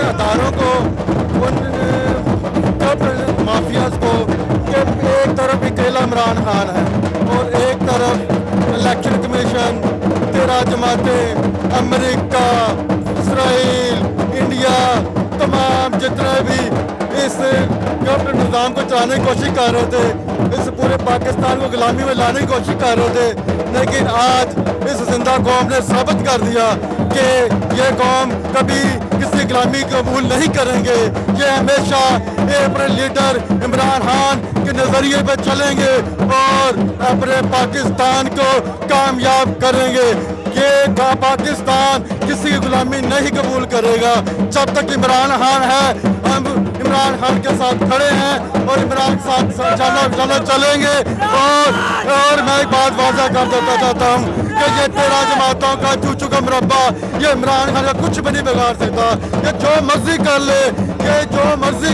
اداروں کو ان مافیاز کو کہ ایک طرف اکیلا عمران خان ہے اور ایک طرف الیکشن کمیشن 13 جماعتیں امریکہ اسرائیل انڈیا تمام جتنے بھی اس گورنمنٹ نظام کو چلانے کی کوشش کر رہے تھے اس پورے پاکستان کو غلامی میں لانے کی کوشش کر رہے تھے لیکن آج اس زندہ قوم نے ثابت کر دیا کہ یہ قوم کبھی کسی غلامی قبول نہیں کریں گے یہ ہمیشہ اپنے لیڈر عمران خان کے نظریے پہ چلیں گے اور اپنے پاکستان کو کامیاب کریں گے یہ پاکستان کسی غلامی نہیں قبول کرے گا جب تک عمران خان ہے ہم عمران خان کے ساتھ کھڑے ہیں اور عمران کے ساتھ جانا چلیں گے اور میں ایک بات واضح کر دیتا چاہتا ہوں کہ یہ 13 جماعتوں کا چوچو کا مربع یہ عمران خان کا کچھ بھی نہیں بگاڑ سکتا یہ جو مرضی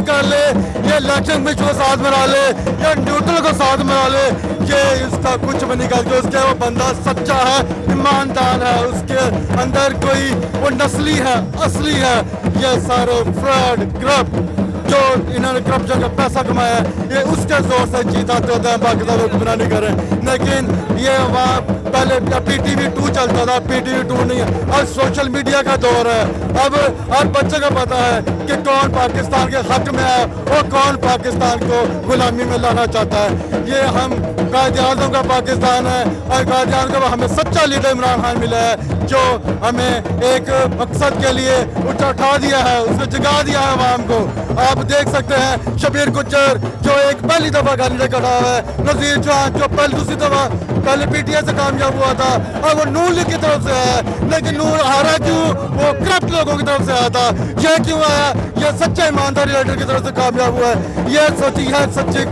کر لے یہ الیکشن کمیشن کو ساتھ ملا لے یا نیوٹرل کو ساتھ ملا لے یہ اس کا کچھ بھی نہیں کرتے اس کے وہ بندہ سچا ہے ایماندار ہے اس کے اندر کوئی وہ نسلی ہے اصلی ہے یہ سارے فراڈ کرپٹ جو انہوں نے کرپشن کا پیسہ کمایا ہے یہ اس کے زور سے جیتاتے ہوتے ہیں پاکستان کو گمراہ نہیں کریں لیکن یہ وہاں پہلے پی ٹی وی 2 چلتا تھا پی ٹی وی 2 نہیں ہے اب سوشل میڈیا کا دور ہے اب ہر بچے کو پتا ہے کہ کون پاکستان کے حق میں ہے اور کون پاکستان کو غلامی میں لانا چاہتا ہے یہ ہم قائد اعظم کا پاکستان ہے اور قائد اعظم کا ہمیں سچا لیڈر عمران خان ملا ہے جو ہمیں ایک مقصد کے لیے اٹھا دیا ہے اس کو جگا دیا ہے عوام کو آپ دیکھ سکتے ہیں شبیر گجر جو ایک پہلی دفعہ گالی لے کر آیا ہے نذیر جوان جو دوسری دفعہ پہلے پی ٹی آئی سے کامیاب ہوا تھا اور وہ نور لیگ کی طرف سے ہے لیکن نور ہارا کیوں وہ کرپٹ لوگوں کی طرف سے آیا تھا یہ کیوں آیا یہ سچے ایمانداری لیڈر کی طرف سے کامیاب ہوا ہے یہ سوچی ہے سچے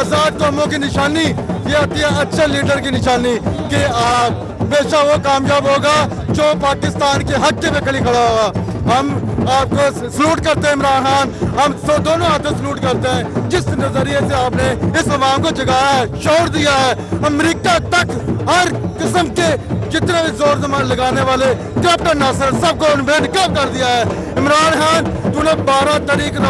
آزاد قوموں کی نشانی یہ آتی ہے اچھے لیڈر کی نشانی کہ آپ ہمیشہ وہ کامیاب ہوگا جو پاکستان کے حق پہ کھڑی کھڑا ہوگا ہم آپ کو سلوٹ کرتے ہیں عمران خان ہم دونوں ہاتھوں سلوٹ کرتے ہیں جس نظریے سے آپ نے اس عوام کو جگایا ہے شعور دیا ہے امریکہ تک ہر قسم کے جتنے بھی زور زمان لگانے والے کیپٹن ناصر سب کو انویٹ کر دیا ہے عمران خان تو نے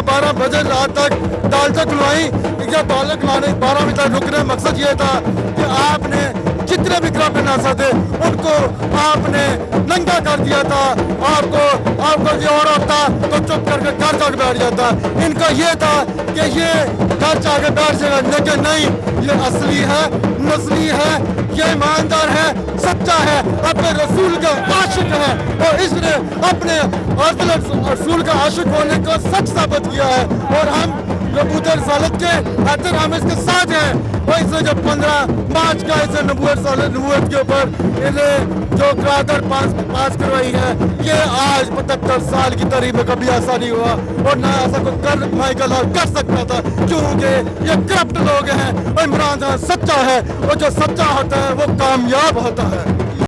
12 بجے رات تک دال تک کھلوائی یا بالک کھلانے 12 بجے تک رکنے مقصد یہ تھا کہ آپ نے جتنے بھی کیپٹن ناصر تھے ان کو آپ نے ننگا کر دیا تھا آپ کو یہ ہو رہا تھا تو چپ کر کے گھر جا کے بیٹھ جاتا ان کا یہ تھا کہ یہ گھر جا کے بیٹھ جائے گا لیکن نہیں یہ اصلی ہے نسلی ہے یہ ایماندار ہے سچا ہے اپنے رسول کا عاشق ہے اور اس نے اپنے رسول کا عاشق ہونے کو سچ ثابت کیا ہے اور ہم نبوت رسالت کے خاطر ہم اس کے ساتھ ہیں وہ اس نے جو 15 مارچ کا اسے نبوت کے اوپر انہیں جو قرارداد پاس کروائی ہے یہ آج 75 سال کی تاریخ میں کبھی ایسا نہیں ہوا اور نہ ایسا کوئی مائیکل اور کر سکتا تھا کیونکہ یہ کرپٹ لوگ ہیں اور عمران خان سچا ہے اور جو سچا ہوتا ہے وہ کامیاب ہوتا ہے